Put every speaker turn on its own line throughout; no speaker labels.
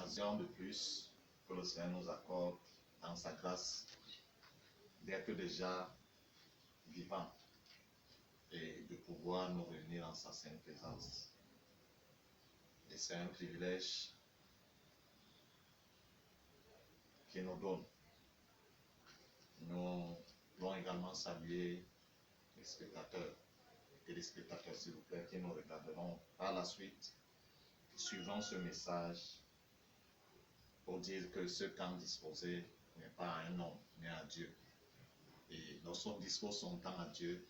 occasion de plus que le Seigneur nous accorde dans sa grâce d'être déjà vivants et de pouvoir nous réunir en sa sainte présence. Et c'est un privilège qu'il nous donne. Nous voulons également saluer les spectateurs et téléspectateurs, s'il vous plaît, qui nous regarderont par la suite. Suivons ce message pour dire que ce temps disposé n'est pas à un homme, mais à Dieu. Et lorsqu'on dispose son temps à Dieu,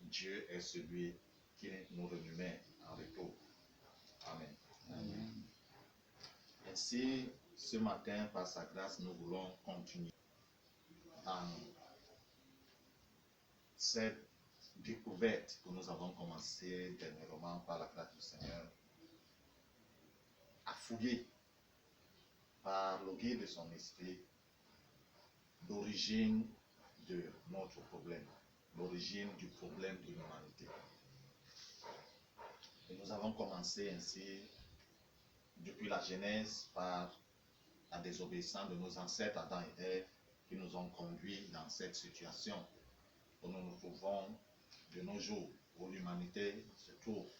Dieu est celui qui nous remet en retour. Amen. Amen. Ainsi, ce matin, par sa grâce, nous voulons continuer dans cette découverte que nous avons commencé dernièrement par la grâce du Seigneur, à fouiller par le guide de son esprit l'origine de notre problème, l'origine du problème de l'humanité. Et nous avons commencé ainsi depuis la Genèse par la désobéissance de nos ancêtres Adam et Ève qui nous ont conduits dans cette situation où nous nous trouvons de nos jours, où l'humanité se trouve.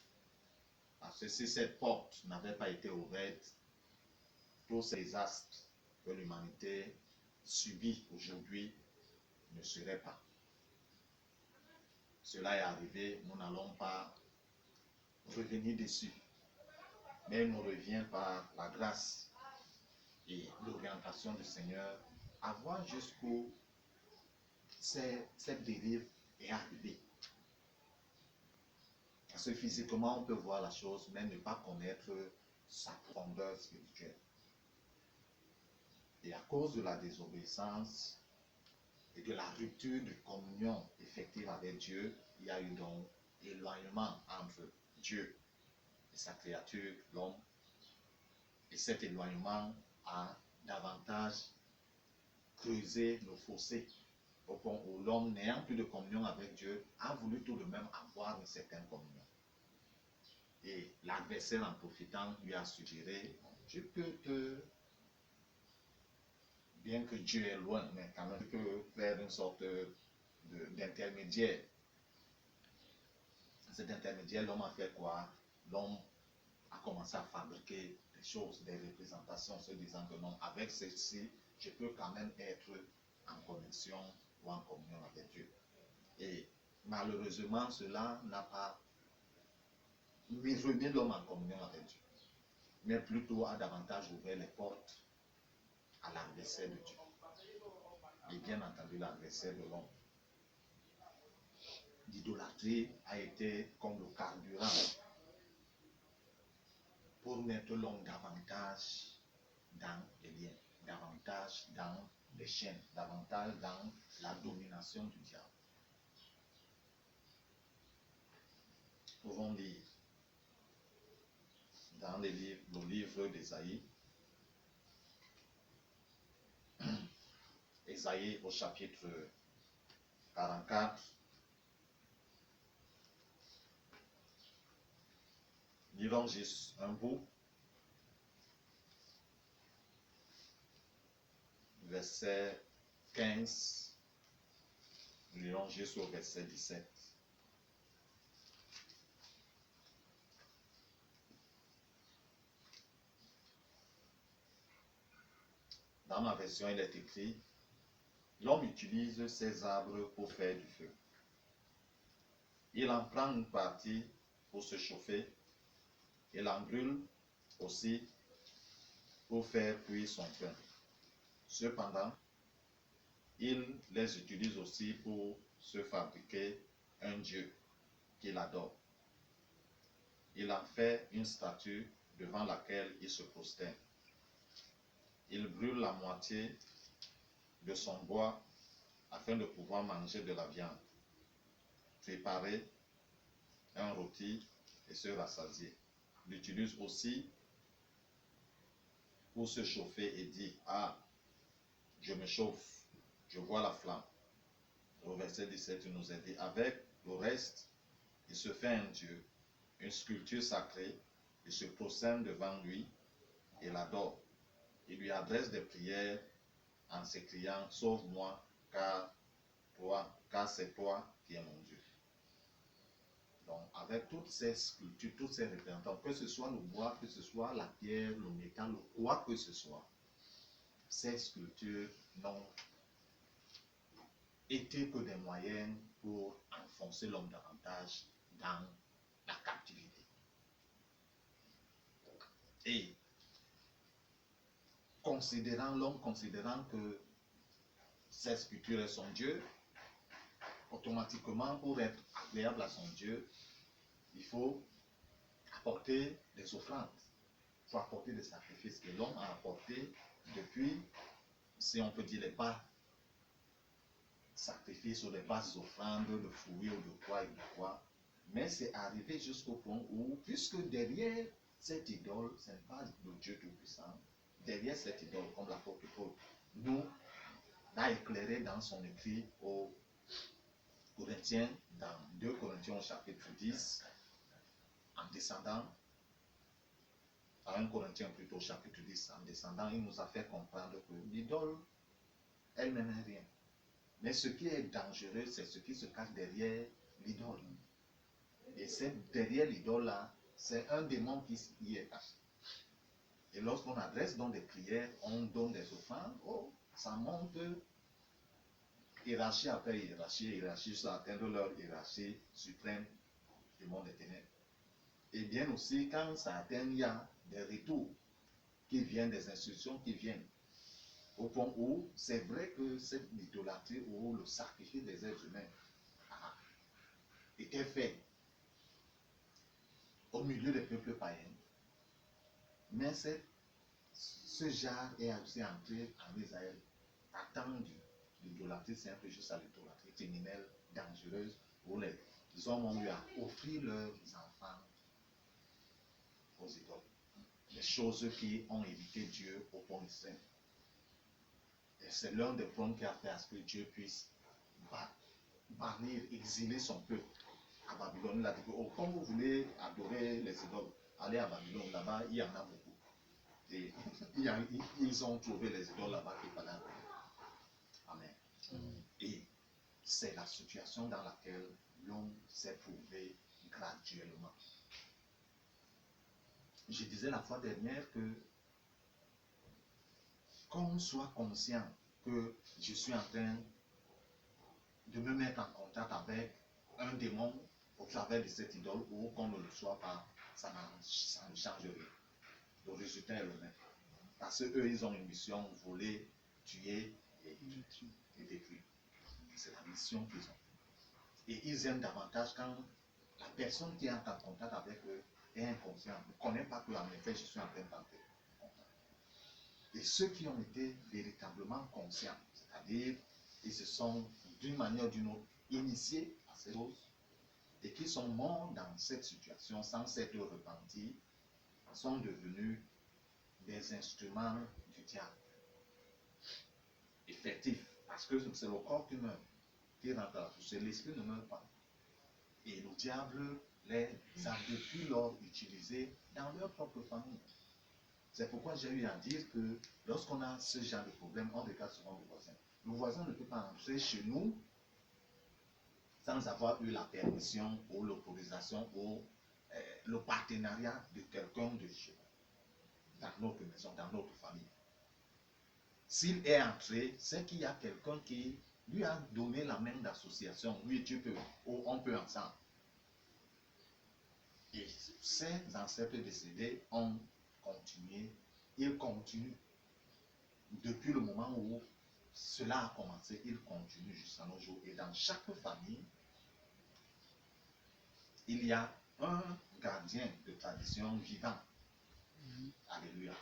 Parce que si cette porte n'avait pas été ouverte, tous ces désastres que l'humanité subit aujourd'hui ne seraient pas. Cela est arrivé, nous n'allons pas revenir dessus, mais il nous revient par la grâce et l'orientation du Seigneur à voir jusqu'où cette dérive est arrivée. Parce que physiquement, on peut voir la chose, mais ne pas connaître sa profondeur spirituelle. Et à cause de la désobéissance et de la rupture de communion effective avec Dieu, il y a eu donc éloignement entre Dieu et sa créature, l'homme. Et cet éloignement a davantage creusé le fossé au point où l'homme, n'ayant plus de communion avec Dieu, a voulu tout de même avoir une certaine communion. Et l'adversaire, en profitant, lui a suggéré, je peux te... Bien que Dieu est loin, mais quand même, je peux faire une sorte d'intermédiaire. Cet intermédiaire, l'homme a fait quoi? L'homme a commencé à fabriquer des choses, des représentations, se disant que non, avec ceci, je peux quand même être en connexion ou en communion avec Dieu. Et malheureusement, cela n'a pas remis l'homme en communion avec Dieu, mais plutôt a davantage ouvert les portes à l'adversaire de Dieu. Et bien entendu, l'adversaire de l'homme. L'idolâtrie a été comme le carburant pour mettre l'homme davantage dans les liens, davantage dans les chaînes, davantage dans la domination du diable. Nous pouvons lire dans le livre d'Ésaïe, Ésaïe au chapitre 44, lisons juste un bout, verset 15, lisons juste au verset 17. Dans ma version, il est écrit, l'homme utilise ses arbres pour faire du feu. Il en prend une partie pour se chauffer. Il en brûle aussi pour faire cuire son pain. Cependant, il les utilise aussi pour se fabriquer un dieu qu'il adore. Il en fait une statue devant laquelle il se prosterne. Il brûle la moitié de son bois afin de pouvoir manger de la viande, préparer un rôti et se rassasier. Il l'utilise aussi pour se chauffer et dit, ah, je me chauffe, je vois la flamme. Au verset 17, il nous a dit, avec le reste, il se fait un dieu, une sculpture sacrée, il se prosterne devant lui et l'adore. Il lui adresse des prières en s'écriant « Sauve-moi, car c'est toi qui es mon Dieu. » Donc, avec toutes ces sculptures, toutes ces représentations, que ce soit le bois, que ce soit la pierre, le métal, quoi que ce soit, ces sculptures n'ont été que des moyens pour enfoncer l'homme davantage dans la captivité. Et l'homme considérant que ces sculptures est son Dieu, automatiquement, pour être agréable à son Dieu, il faut apporter des offrandes. Il faut apporter des sacrifices que l'homme a apportés depuis, si on peut dire, les pas sacrifices ou les basses offrandes de fruits ou de quoi et de quoi. Mais c'est arrivé jusqu'au point où, puisque derrière cette idole, ce n'est pas le Dieu Tout-Puissant, derrière cette idole, comme l'apôtre Paul nous l'a éclairé dans son écrit aux Corinthiens, dans 2 Corinthiens au chapitre 10, en descendant, à 1 Corinthiens plutôt au chapitre 10, en descendant, il nous a fait comprendre que l'idole elle-même n'est rien. Mais ce qui est dangereux, c'est ce qui se cache derrière l'idole. Et c'est derrière l'idole-là, c'est un démon qui y est caché. Et lorsqu'on adresse donc des prières, on donne des offrandes, oh, ça monte hiérarchie après hiérarchie, jusqu'à atteindre leur hiérarchie suprême du monde des ténèbres. Et bien aussi, quand ça atteint, il y a des retours qui viennent, des instructions qui viennent. Au point où c'est vrai que cette idolâtrie ou le sacrifice des êtres humains était fait au milieu des peuples païens. Mais ce genre est aussi entré en Israël, partant de l'idolâtrie simple jusqu'à l'idolâtrie criminelle, dangereuse, où les hommes ont eu à offrir leurs enfants aux idoles. Les choses qui ont évité Dieu au point extrême. Et c'est l'un des problèmes qui a fait à ce que Dieu puisse bannir, exiler son peuple à Babylone. Il a dit que, oh, quand vous voulez adorer les idoles, allez à Babylone, là-bas, il y en a beaucoup. Et ils ont trouvé les idoles là-bas qui fallait adorer. Amen. Et c'est la situation dans laquelle l'homme s'est trouvé graduellement. Je disais la fois dernière que qu'on soit conscient que je suis en train de me mettre en contact avec un démon au travers de cette idole, ou qu'on ne le soit pas, ça ne change rien. Le résultat est le même. Parce qu'eux, ils ont une mission, voler, tuer et détruire. C'est la mission qu'ils ont. Et ils aiment davantage quand la personne qui est en contact avec eux est inconsciente, ne connaît pas que en effet je suis en train d'entrer en contact. Et ceux qui ont été véritablement conscients, c'est-à-dire ils se sont d'une manière ou d'une autre initiés à ces choses et qui sont morts dans cette situation sans s'être repentis, sont devenus des instruments du diable. Effectifs, parce que c'est le corps qui meurt, qui rentre à la touche, l'esprit ne meurt pas. Et le diable les a depuis lors utilisés dans leur propre famille. C'est pourquoi j'ai eu à dire que lorsqu'on a ce genre de problème, on regarde souvent le voisin. Le voisin ne peut pas entrer chez nous sans avoir eu la permission ou l'autorisation ou le partenariat de quelqu'un de chez nous, dans notre maison, dans notre famille. S'il est entré, c'est qu'il y a quelqu'un qui lui a donné la main d'association. Oui, tu peux, ou on peut ensemble. Et ces ancêtres décédés ont continué, ils continuent. Depuis le moment où cela a commencé, ils continuent jusqu'à nos jours. Et dans chaque famille, il y a un gardien de tradition vivant, alléluia,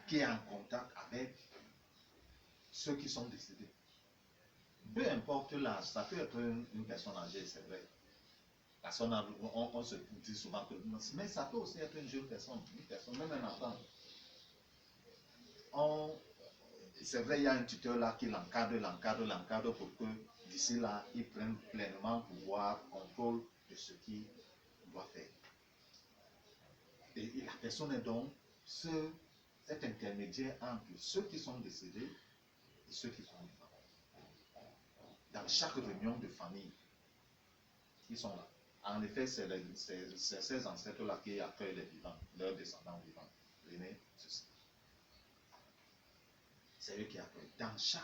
qui est en contact avec ceux qui sont décédés. Peu importe l'âge, ça peut être une personne âgée, c'est vrai. On se dit souvent que, mais ça peut aussi être une jeune personne, même un enfant. C'est vrai, il y a un tuteur là qui l'encadre pour que d'ici là, il prenne pleinement pouvoir, contrôle de ce qu'il doit faire. Et la personne est donc ce cet intermédiaire entre ceux qui sont décédés et ceux qui sont vivants. Dans chaque réunion de famille, ils sont là. En effet, c'est ces ancêtres-là qui accueillent les vivants, leurs descendants vivants. L'aîné, ceci. C'est eux qui accueillent. Dans chaque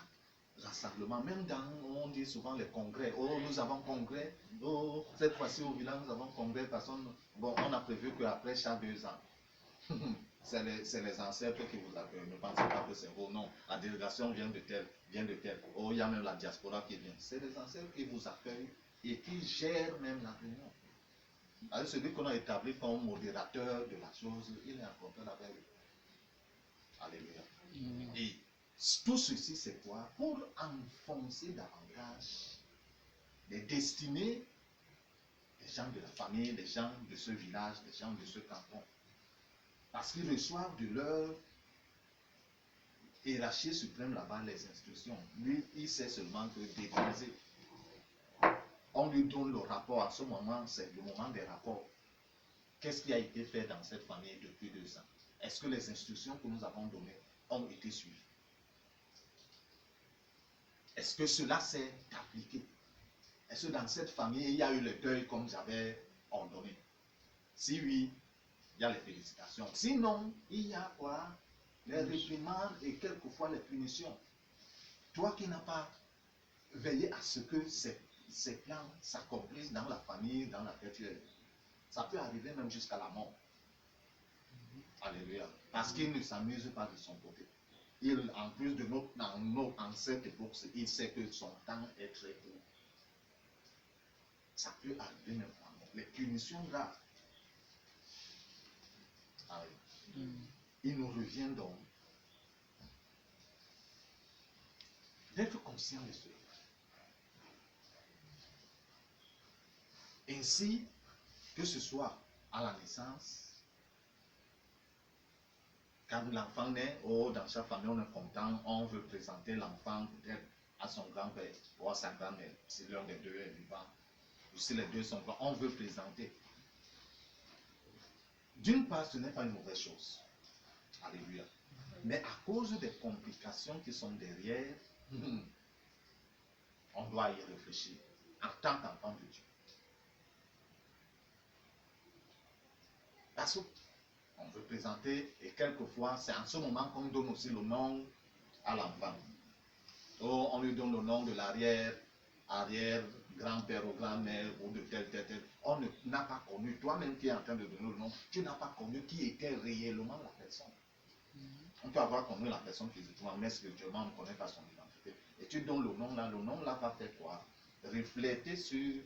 rassemblement, même dans, on dit souvent les congrès. Oh, nous avons congrès. Oh, cette fois-ci au village, nous avons congrès. Personne, bon, on a prévu qu'après chaque 2 ans, c'est les ancêtres qui vous accueillent. Ne pensez pas que c'est vous. Non, la délégation vient de tel, vient de tel. Oh, il y a même la diaspora qui vient. C'est les ancêtres qui vous accueillent et qui gèrent même la réunion. Alors, celui qu'on a établi comme modérateur de la chose, il est en contact avec eux. Alléluia. Et tout ceci, c'est quoi? Pour enfoncer davantage les destinées des gens de la famille, des gens de ce village, des gens de ce canton. Parce qu'ils reçoivent de leur hiérarchie suprême là-bas les instructions. Lui, il sait seulement que déposer. On lui donne le rapport. À ce moment, c'est le moment des rapports. Qu'est-ce qui a été fait dans cette famille depuis 2 ans? Est-ce que les instructions que nous avons données ont été suivies? Est-ce que cela s'est appliqué? Est-ce que dans cette famille, il y a eu le deuil comme j'avais ordonné? Si oui, il y a les félicitations. Sinon, il y a quoi? Les réprimandes et quelquefois les punitions. Toi qui n'as pas veillé à ce que ces plans s'accomplissent dans la famille dans laquelle tu es, ça peut arriver même jusqu'à la mort. Alléluia. Parce qu'il ne s'amuse pas de son côté. Il, en plus de en cette époque, il sait que son temps est très court. Ça peut arriver même à la mort. Les punitions graves. Il nous revient donc d'être conscient de cela. Ainsi, que ce soit à la naissance, quand l'enfant naît, ou dans chaque famille on est content, on veut présenter l'enfant peut-être à son grand-père ou à sa grand-mère, si l'un des deux est vivant, ou si les deux sont vivants, on veut présenter. D'une part, ce n'est pas une mauvaise chose. Alléluia. Mais à cause des complications qui sont derrière, on doit y réfléchir en tant qu'enfant de Dieu. Parce qu'on veut présenter, et quelquefois, c'est en ce moment qu'on donne aussi le nom à l'enfant. Oh, on lui donne le nom de l'arrière, grand-père ou grand-mère, ou de tel. On n'a pas connu, toi-même qui es en train de donner le nom, tu n'as pas connu qui était réellement la personne. On peut avoir connu la personne physiquement, mais spirituellement, on ne connaît pas son identité. Et tu donnes le nom là va faire quoi? Refléter sur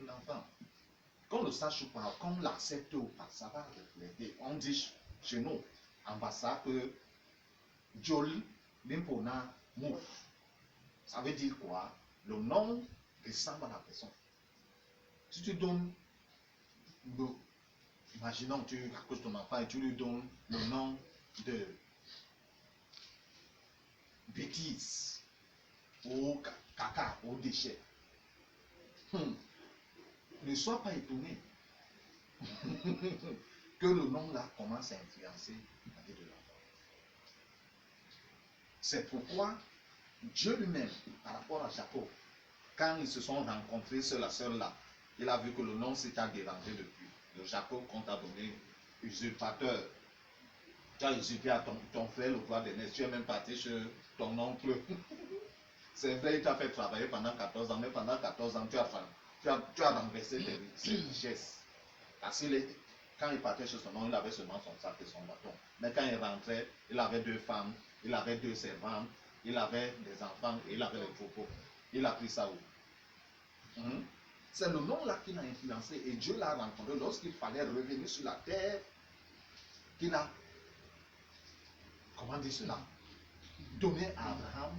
l'enfant. Qu'on le sache ou pas, qu'on l'accepte ou pas, ça va refléter. On dit chez nous, en Bassa, que Jol Limpona Mouf. Ça veut dire quoi? Le nom ressemble à la personne. Si tu donnes, imaginons, tu accouches ton enfant et tu lui donnes le nom de bêtise ou caca ou déchet. Ne sois pas étonné que le nom là commence à influencer la vie de l'enfant. C'est pourquoi Dieu lui-même, par rapport à Jacob, quand ils se sont rencontrés, seul à seul là, il a vu que le nom s'était dérangé depuis. Le Jacob qu'on t'a donné, usurpateur. Tu as usurpé à ton frère le droit d'aînesse. Tu es même parti chez ton oncle. C'est vrai, il t'a fait travailler pendant 14 ans, mais pendant 14 ans, tu as renversé ses richesses. Parce que quand il partait chez son oncle, il avait seulement son sac et son bâton. Mais quand il rentrait, il avait 2 femmes, il avait 2 servantes, il avait des enfants et il avait les troupeaux. Il a pris ça où? C'est le nom là qui l'a influencé et Dieu l'a rencontré lorsqu'il fallait revenir sur la terre qu'il a, comment dire cela, donné à Abraham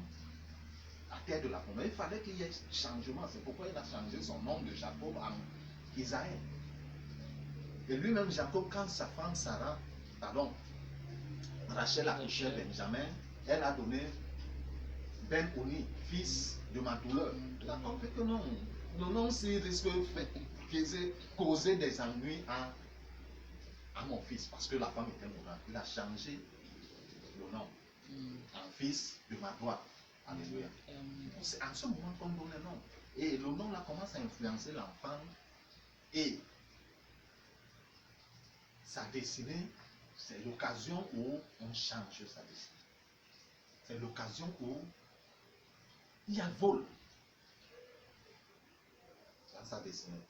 la terre de la promesse. Il fallait qu'il y ait changement. C'est pourquoi il a changé son nom de Jacob en Isaïe. Et lui-même, Jacob, quand sa femme Sarah, Rachel a accouché Benjamin, elle a donné Ben-Oni, fils de ma douleur. Tu as compris que non. Le nom, s'il risque de causer des ennuis à mon fils, parce que la femme était mourante. Il a changé le nom en fils de ma droite. Alléluia. C'est en ce moment qu'on donne le nom. Et le nom là commence à influencer l'enfant et sa destinée, c'est l'occasion où on change sa destinée. C'est l'occasion où il y a vol dans sa destinée.